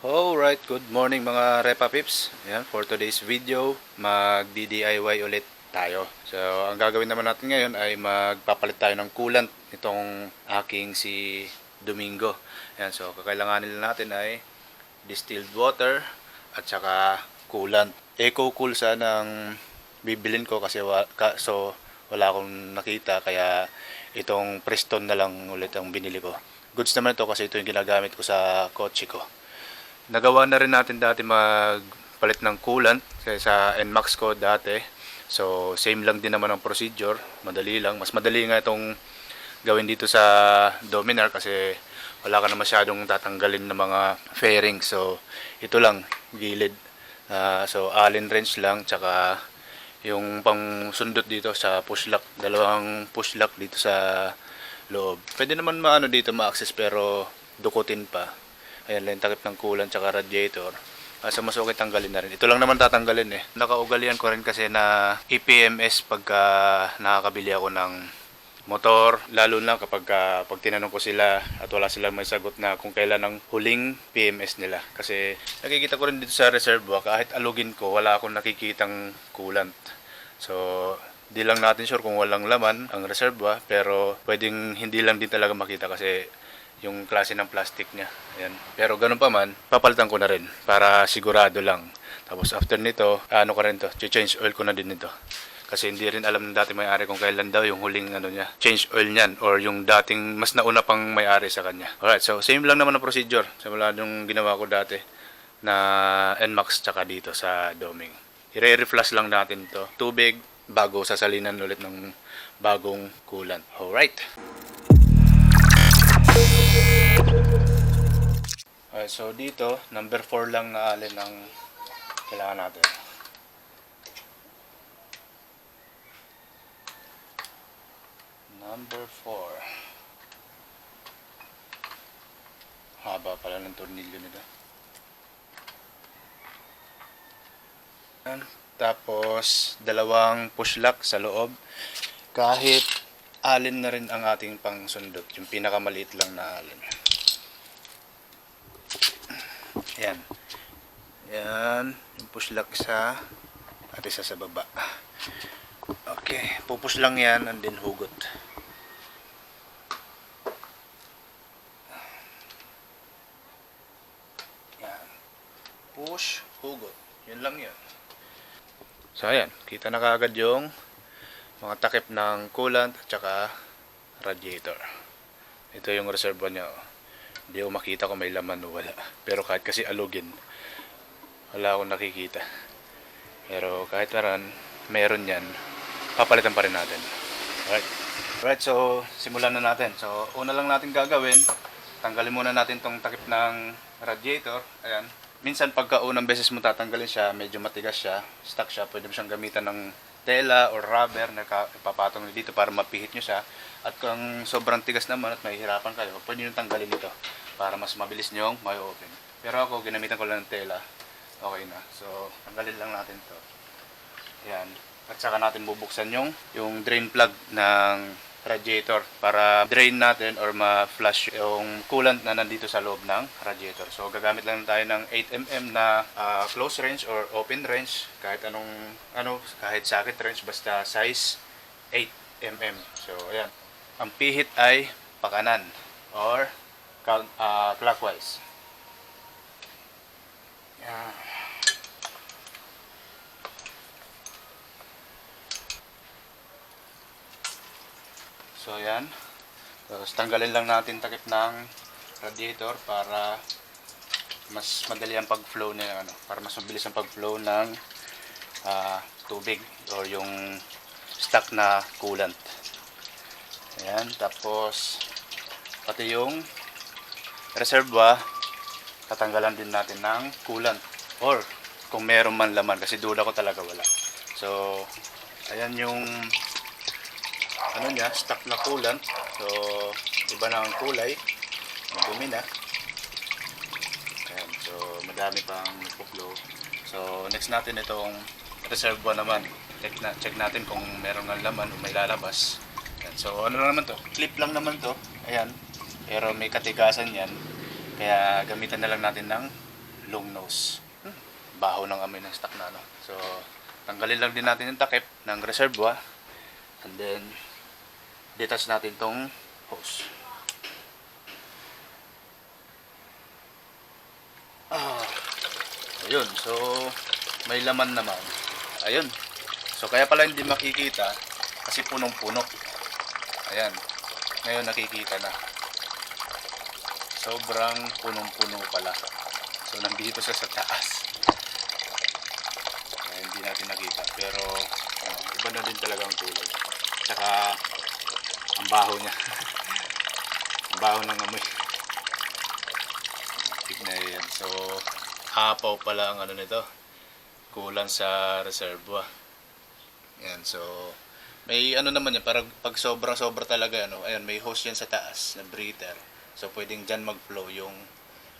Alright, good morning mga Repa Pips. Ayan, for today's video, mag-DIY ulit tayo. So, ang gagawin naman natin ngayon ay magpapalit tayo ng coolant nitong aking si Domingo. Ayan, so kakailanganin natin ay distilled water at saka coolant. Eco Cool sana ang bibilin ko kasi wala akong nakita, kaya itong Preston na lang ulit ang binili ko. Goods naman ito kasi ito yung ginagamit ko sa kotse ko. Nagawa na rin natin dati magpalit ng coolant sa NMAX ko dati. So, same lang din naman ang procedure. Madali lang. Mas madali nga itong gawin dito sa Dominar kasi wala ka na masyadong tatanggalin ng mga fairings. So, ito lang, gilid. So, Allen wrench lang. Tsaka yung pang sundot dito sa push lock. Dalawang push lock dito sa loob. Pwede naman dito ma-access pero dukutin pa. Ayan lang yung takip ng coolant tsaka radiator. So mas okay tanggalin na rin. Ito lang naman tatanggalin eh. Nakaugalian ko rin kasi na EPMS pagka nakakabili ako ng motor. Lalo na kapag pag tinanong ko sila at wala silang may sagot na kung kailan ang huling PMS nila. Kasi nakikita ko rin dito sa reservoir, kahit alugin ko, wala akong nakikitang coolant. So, di lang natin sure kung walang laman ang reservoir, pero pwedeng hindi lang din talaga makita kasi yung klase ng plastic niya. Ayan. Pero ganun pa man, papalitan ko na rin para sigurado lang. Tapos after nito, ko rin to, change oil ko na din nito. Kasi hindi rin alam ng dati may-ari kung kailan daw yung huling niya, change oil niyan or yung dating mas nauna pang may-ari sa kanya. Alright, so same lang naman ang procedure. Simula nung ginawa ko dati na NMAX tsaka dito sa Doming. I-reflush lang natin to tubig bago sasalinan ulit ng bagong coolant. Alright. Okay, so dito, number 4 lang na alin ang kailangan natin. Number 4. Haba pala ng tornilyo nito. Tapos, dalawang push lock sa loob. Kahit alin na rin ang ating pang sundot. Yung pinakamaliit lang na alin. Yan. Yan. Yung push lock sa at isa sa baba. Okay. Pupush lang yan and then hugot. Yan. Push, hugot. Yun lang yun. So ayan. Kita na kaagad yung mga takip ng coolant at saka radiator. Ito yung reservoir niya. Hindi ko makita kung may laman o wala. Pero kahit kasi alugin, wala akong nakikita. Pero kahit meron yan, papalitan pa rin natin. Alright, so simulan na natin. So una lang natin gagawin, tanggalin muna natin tong takip ng radiator. Ayan. Minsan pagka unang beses mo tatanggalin siya, medyo matigas siya, stuck siya, pwede mo siyang gamitan ng tela or rubber na ipapatong dito para mapihit nyo siya. At kung sobrang tigas naman at mahihirapan kayo, pwede nyo tanggalin ito para mas mabilis nyo may-open. Pero ako, ginamitan ko lang ng tela. Okay na. So, tanggalin lang natin to. Ayan. At saka natin bubuksan yung drain plug ng radiator para drain natin or ma-flush yung coolant na nandito sa loob ng radiator. So gagamit lang tayo ng 8mm na close range or open range, kahit kahit socket range, basta size 8mm. So ayan. Ang pihit ay pakanan or clockwise. Yan. So ayan. Tapos tanggalin lang natin takip ng radiator para mas madali ang pag-flow niya, para mas mabilis ang pag-flow ng tubig or yung stock na coolant. Ayan, tapos pati yung reservoir tatanggalan din natin ng coolant or kung meron man laman, kasi duda ko talaga wala. So ayan yung stock na coolant. So iba na ang kulay, madumi na. Ayan, so madami pang nagpo-flow. So next natin itong reservoir naman, check natin kung meron ng laman o may lalabas. Ayan, so ano lang naman to, clip lang naman to. Ayan, pero may katigasan yan, kaya gamitan na lang natin ng long nose. Baho ng amoy ng stock na, no? So, tanggalin lang din natin yung takip ng reservoir. And then, detach natin tong hose. Ayun, so may laman naman. Ayun. So kaya pala hindi makikita kasi punong-puno. Ayan. Ngayon nakikita na. Sobrang punong-puno pala. So nandito sa taas. Kaya hindi natin nakita. Pero iba na din talaga ang kulay. Tsaka ang baho niya. Ang baho ng amoy. Tignan yan. So apaw pala ang ano nito. Kulang sa reservoir. Yan, so may ano naman yan, parang pag sobra-sobra talaga ano, ayun, may hose yan sa taas na breather. So pwedeng diyan mag-flow yung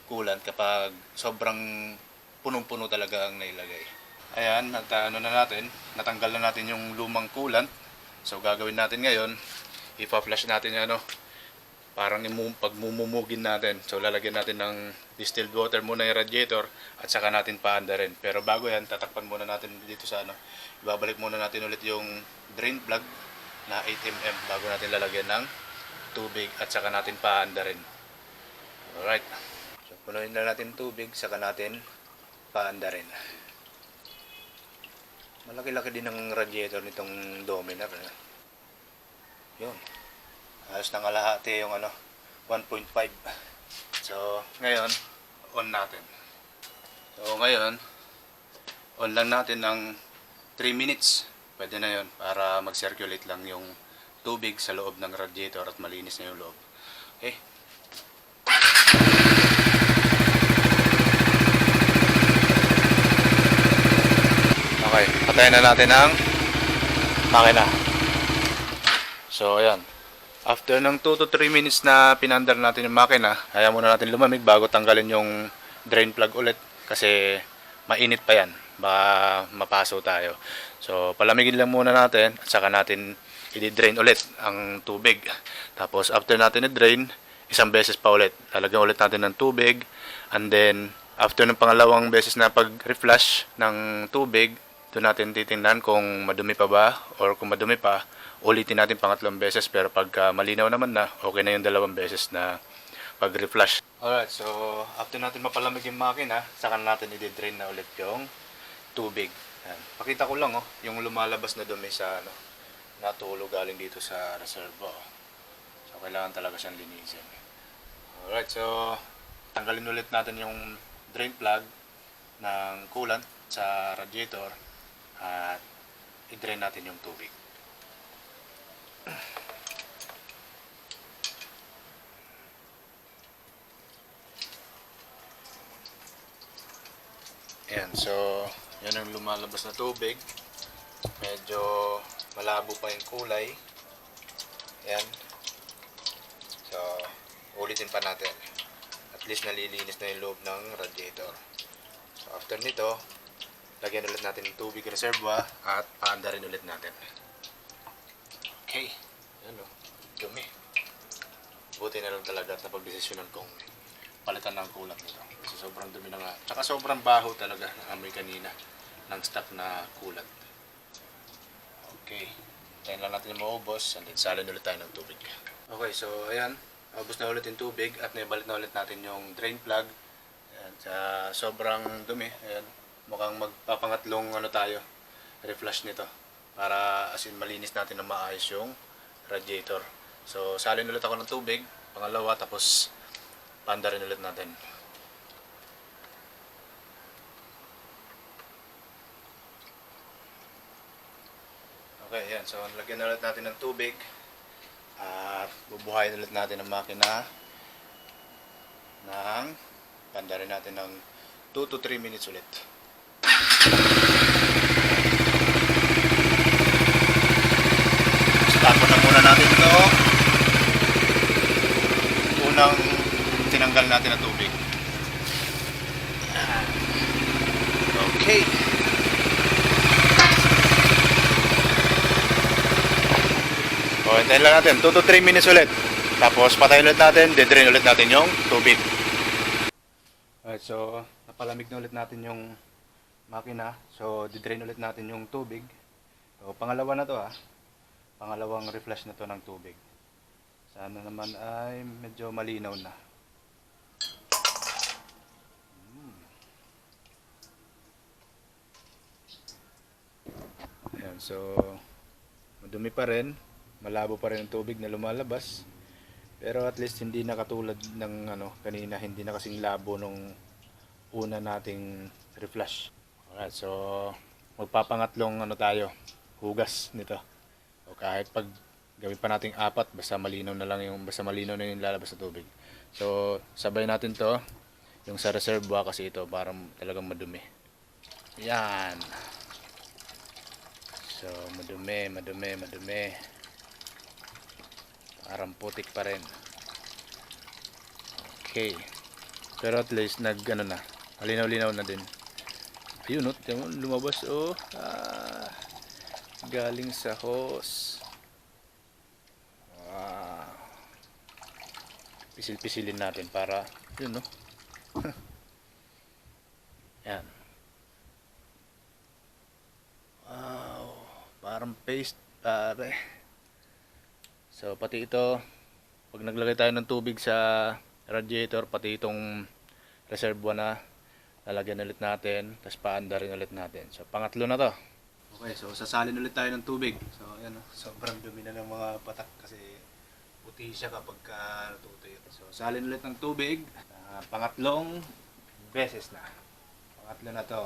coolant kapag sobrang punong-puno talaga ang nailagay. Ayan, ano na natin, natanggal na natin yung lumang coolant. So gagawin natin ngayon, ipa-flush natin yung ano, parang pagmumugin natin. So lalagyan natin ng distilled water muna yung radiator at saka natin paandarin. Pero bago yan, tatakpan muna natin dito sa ano. Ibabalik muna natin ulit yung drain plug na 8mm bago natin lalagyan ng tubig at saka natin paandarin. Alright. So punuin na natin tubig, saka natin paandarin. Malaki-laki din ang radiator nitong Dominar. Yun. Halos ng kalahati yung ano, 1.5. So, ngayon, on natin. So, ngayon, on lang natin ng 3 minutes. Pwede na yun para mag-circulate lang yung tubig sa loob ng radiator at malinis na yung loob. Okay. Okay, patayin na natin ang makina. So, ayan. After ng 2 to 3 minutes na pinandar natin yung makina, hayaan muna natin lumamig bago tanggalin yung drain plug ulit kasi mainit pa yan. Baka mapaso tayo. So palamigin lang muna natin at saka natin i-drain ulit ang tubig. Tapos after natin i-drain, isang beses pa ulit. Lalagyan ulit natin ng tubig and then after ng pangalawang beses na pag-reflush ng tubig, doon natin titingnan kung madumi pa ba or kung madumi pa, ulitin natin pangatlong beses pero pagka malinaw naman na, okay na yung dalawang beses na pag-reflush. Alright, so after natin mapalamig yung makina, saka natin i-drain na ulit yung tubig. Yan. Pakita ko lang yung lumalabas na dumi sa natulog galing dito sa reservoir. So kailangan talaga siyang linisin. Alright, so tanggalin ulit natin yung drain plug ng coolant sa radiator at i-drain natin yung tubig. Ayan, so yan ang lumalabas na tubig. Medyo malabo pa yung kulay. Ayan. So, ulitin pa natin. At least nalilinis na yung loob ng radiator. So, after nito, lagyan ulit natin yung tubig reservoir at paandarin ulit natin. Okay. Yan dumi. Buti na lang talaga at napagdesisyonan kong palitan ng coolant nito. Kasi sobrang dumi na nga. Tsaka sobrang baho talaga ng amoy kanina ng stock na coolant. Okay. Tayin lang natin yung maubos and then salin ulit tayo ng tubig. Okay, so ayan. Ubos na ulit yung tubig at naibalik na ulit natin yung drain plug. Ayan, sa sobrang dumi. Ayan. Mukhang magpapangatlong tayo. Reflush nito. Para as in malinis natin na maayos yung radiator. So salin ulit ako ng tubig. Pangalawa tapos paandarin ulit natin. Okay, yan. So, lagyan ulit natin ng tubig. At bubuhayin ulit natin ang makina ng paandarin natin ng 2 to 3 minutes ulit. Start na muna natin ito. Unang tinanggal natin ang tubig. Okay. O, hintayin lang natin. 2 to 3 minutes ulit. Tapos patayin ulit natin, de-drain ulit natin yung tubig. Alright, so Pinapalamig na ulit natin yung makina. So, didrain ulit natin yung tubig. So, pangalawa na to Pangalawang reflush na to ng tubig. Sana naman ay medyo malinaw na. Ayan, so madumi pa rin. Malabo pa rin ang tubig na lumalabas. Pero at least hindi na katulad ng kanina, hindi na kasing labo nung una nating reflush. Alright, so magpapangatlong tayo, hugas nito. O kahit pag gawin pa nating apat, basta malinaw na yung lalabas na tubig. So sabay natin to, yung sa reservoir kasi ito parang talagang madumi. Yan. So madumi. Parang putik pa rin. Okay. Pero at least malinaw-linaw na din. Ayun, lumabas galing sa hose. Pisil-pisilin natin para yun Yan. Wow, parang paste pare. So pati ito, pag naglagay tayo ng tubig sa radiator, pati itong reservoir na lalagyan ulit natin, tapos paandarin ulit natin. So pangatlo na to. Okay, so sasalin ulit tayo ng tubig. So ayan, sobrang dumi na ng mga patak kasi puti siya kapag natutuyo. So salin ulit ng tubig, pangatlong beses na. Pangatlo na to.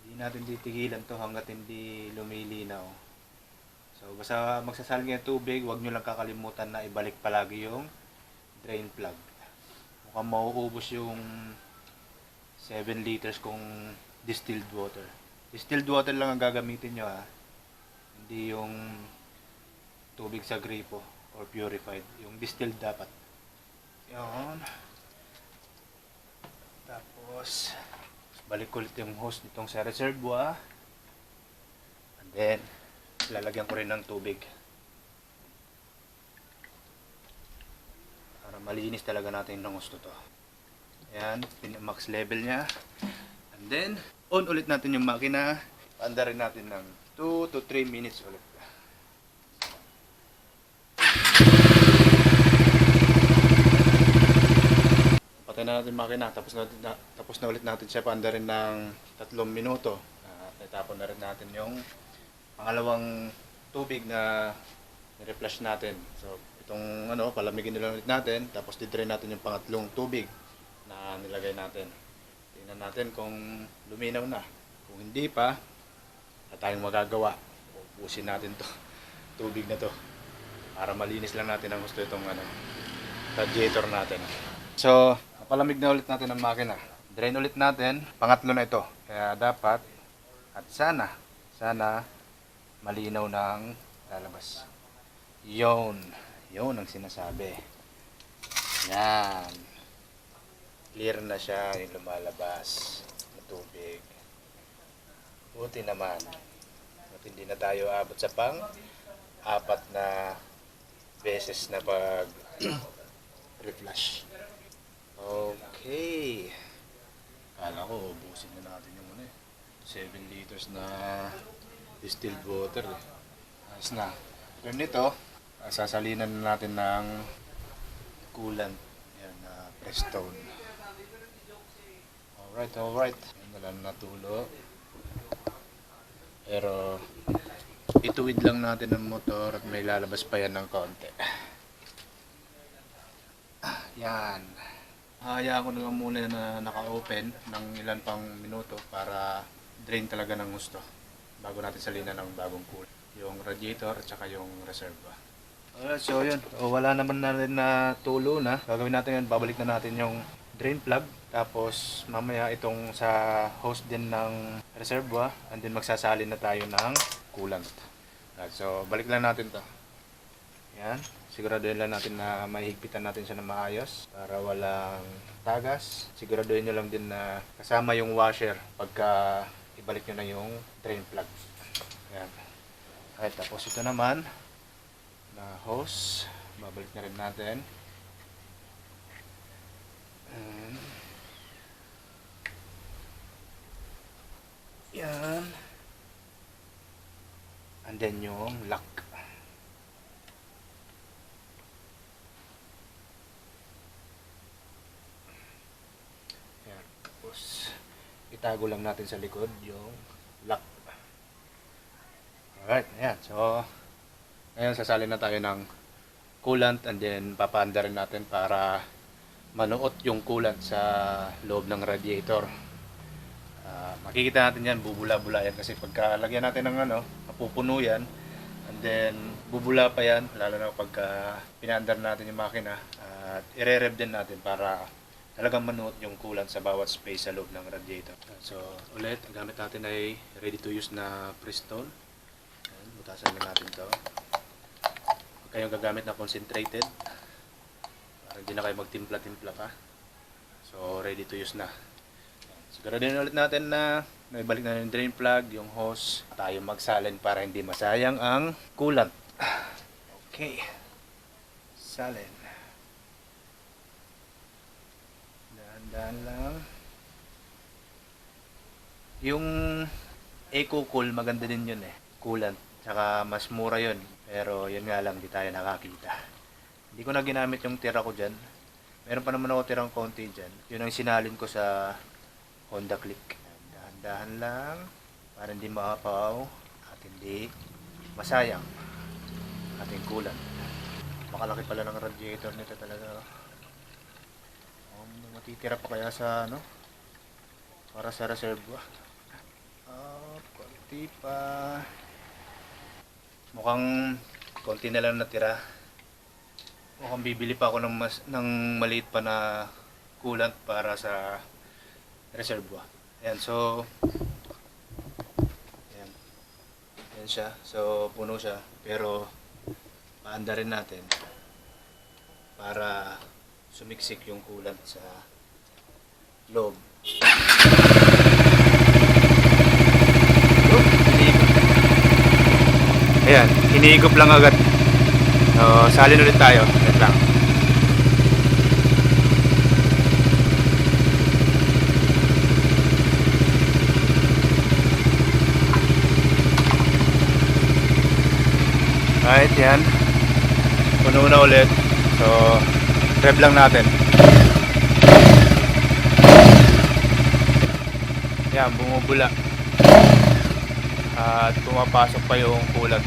Hindi natin titigilan to hanggat hindi lumilinaw. So basta magsasalin ng tubig, huwag nyo lang kakalimutan na ibalik palagi yung drain plug. Mukhang mauubos yung 7 liters kung distilled water. Distilled water lang ang gagamitin nyo hindi yung tubig sa gripo or purified. Yung distilled dapat. Yan. Tapos balik ulit yung hose nitong sa reservoir. And then lalagyan ko rin ng tubig para malinis talaga natin ng gusto to. Ayan, max level nya. And then on ulit natin yung makina. Paandarin natin ng 2 to 3 minutes ulit. Patay na natin yung makina. Tapos na ulit natin siya paandarin ng 3 minuto. Natapon na rin natin yung pangalawang tubig na nire-flush natin. So itong palamigin nila ulit natin, tapos di-drain natin yung pangatlong tubig na nilagay natin. Tingnan natin kung luminaw na. Kung hindi pa, wala tayong magagawa. Ubusin natin to tubig na to para malinis lang natin ang gusto itong radiator natin. So palamig na ulit natin ang makina. Drain ulit natin, pangatlo na ito. Kaya dapat at sana malinaw ng lalabas. Yun ang sinasabi. Yan. Clear na siya yung lumalabas na tubig. Buti naman. At hindi na tayo abot sa apat na beses na pag reflush. Okay. Kala ko ubusin na natin yung 7 liters na distilled water. Ayos na. Pero nito, sasalinan na natin ng coolant. Yan, Prestone. Alright. Wala na natulo. Pero ituwid lang natin ang motor at may lalabas pa yan ng konti. Yan. Hayaan ko na lang muna na naka-open ng ilan pang minuto para drain talaga ng gusto bago natin salinan ng bagong coolant. Yung radiator at saka yung reservoir. Alright, so yun. Wala naman na rin na tulo na. Gagawin natin yun, babalik na natin yung drain plug. Tapos mamaya itong sa hose din ng reservoir. And then magsasalin na tayo ng coolant. Alright, so balik lang natin to. Yan. Siguraduhin lang natin na mahigpitan natin siya na maayos para walang tagas. Siguraduhin nyo lang din na kasama yung washer pagka ibalik nyo na yung drain plug. Yan. Okay, tapos ito naman na hose, babalik na rin natin. Yan. And then yung lock. Yan. Tapos itago lang natin sa likod yung lock. Alright, ayan. So, ngayon sasalin na tayo ng coolant and then papaanda rin natin para manuot yung coolant sa loob ng radiator. Makikita natin yan, bubula-bula yan kasi pagka lagyan natin ng mapupuno yan and then bubula pa yan, lalo na pagka pinaandar natin yung makina at ire-rev din natin para talagang manuot yung coolant sa bawat space sa loob ng radiator. So ulit, ang gamit natin ay ready to use na Prestone. Butasan na natin to. Huwag kayong gagamit na concentrated para hindi na kayo magtimpla-timpla pa. So ready to use na. Siguraduhin ulit natin na naibalik na yung drain plug, yung hose. Tayo magsalin para hindi masayang ang coolant. Okay. Salin. Dahan-dahan lang. Yung EcoCool, maganda din yun coolant. Tsaka mas mura yun. Pero yun nga lang, di tayo nakakita. Hindi ko na ginamit yung tira ko dyan. Meron pa naman ako tirang konti dyan. Yun ang sinalin ko sa Honda Click. Dahan-dahan lang para hindi maapaw at hindi masayang ating coolant. Makalaki pala ng radiator nito talaga. Matitira pa kaya sa para sa reservoir. Konti pa. Mukhang konti na lang natira. Mukhang bibili pa ako ng maliit pa na coolant para sa reservoir. Ayan, so ayan. Ayan siya. So puno siya. Pero paanda rin natin para sumiksik yung coolant sa loob. Ayan, iniigop lang agad. So salin ulit tayo. Wait lang. Alright, yan. Puno na ulit. So, rev lang natin. Yan, bumubula. At pumapasok pa yung coolant.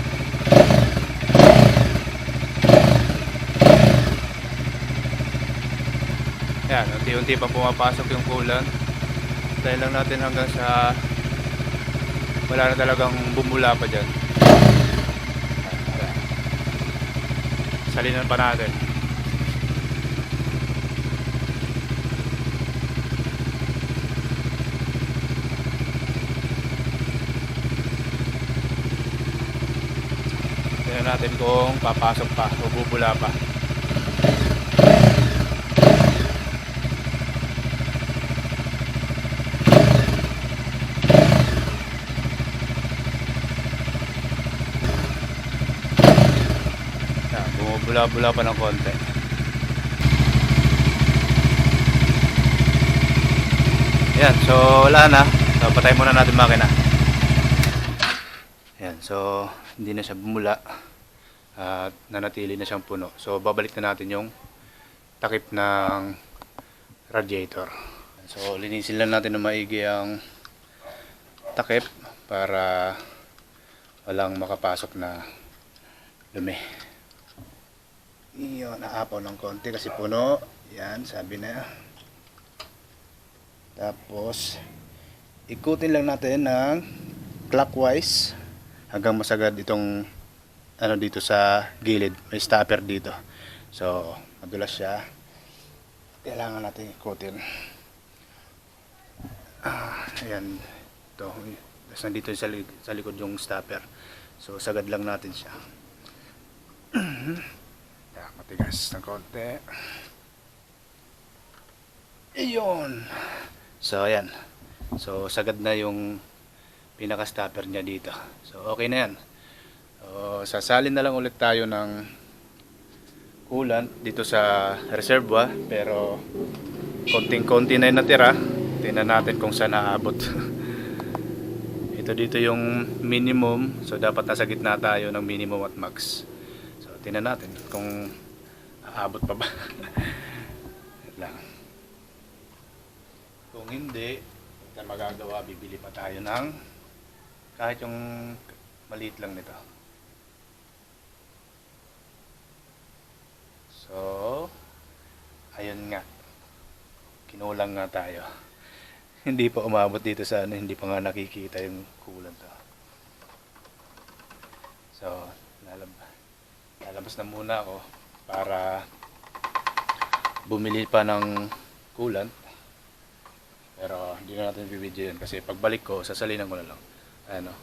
Yan, unti-unti pa pumapasok yung coolant. Dahil lang natin hanggang sa wala na talagang bumula pa dyan. Salinan pa natin. Tingnan natin kung papasok pa o bubula pa. Bula-bula pa ng konti. Yan, so wala na. So patay muna natin makina. Yan, so hindi na siya bumula at nanatili na siyang puno. So babalik na natin yung takip ng radiator. So linisin lang natin na maigi ang takip para walang makapasok na dumi. Iyon, naapaw ng konti kasi puno. Yan, sabi na. Tapos ikutin lang natin ng clockwise hanggang masagad itong dito sa gilid. May stopper dito. So, madulas siya. Kailangan natin ikutin. Ayan. Ito. Tapos nandito sa likod yung stopper. So, sagad lang natin siya. Matigas ng konti. Iyon. So ayan. So sagad na yung pinaka stopper niya dito. So okay na yan. So sasalin na lang ulit tayo ng coolant dito sa reservoir, pero konting-konti na yung natira. Tingnan natin kung saan naabot. Ito dito yung minimum. So dapat nasa gitna tayo ng minimum at max. So tingnan natin kung aabot pa ba. Wait lang. Kung hindi, na magagawa, bibili pa tayo ng kahit yung maliit lang nito. So ayun nga, kinulang nga tayo. Hindi pa umabot dito sa ano, hindi pa nga nakikita yung kulang to. So, lalabas na muna ako para bumili pa ng coolant. Pero hindi na natin i-video yun kasi pagbalik ko, sasalinan ko na lang. Ano,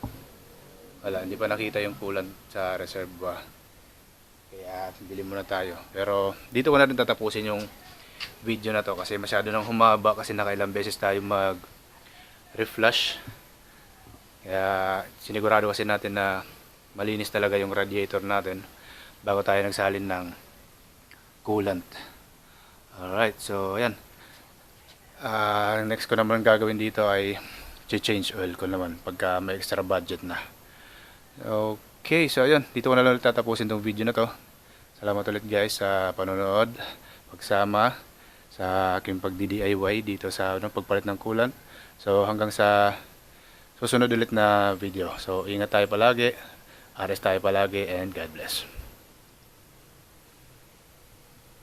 wala, hindi pa nakita yung coolant sa reservoir. Kaya bili muna tayo. Pero dito ko na rin tatapusin yung video na to kasi masyado nang humaba kasi nakailang beses tayo mag reflush. Kaya sinigurado kasi natin na malinis talaga yung radiator natin bago tayo nagsalin ng coolant. Alright, so ayan. Next ko naman gagawin dito ay change oil ko naman pagka may extra budget na. Okay, so ayan, dito ko na lang tatapusin tong video na to. Salamat ulit guys sa panonood, pagsama sa aking pagdi-DIY dito sa pagpalit ng coolant. So hanggang sa susunod ulit na video. So ingat tayo palagi, ares tayo palagi, and God bless.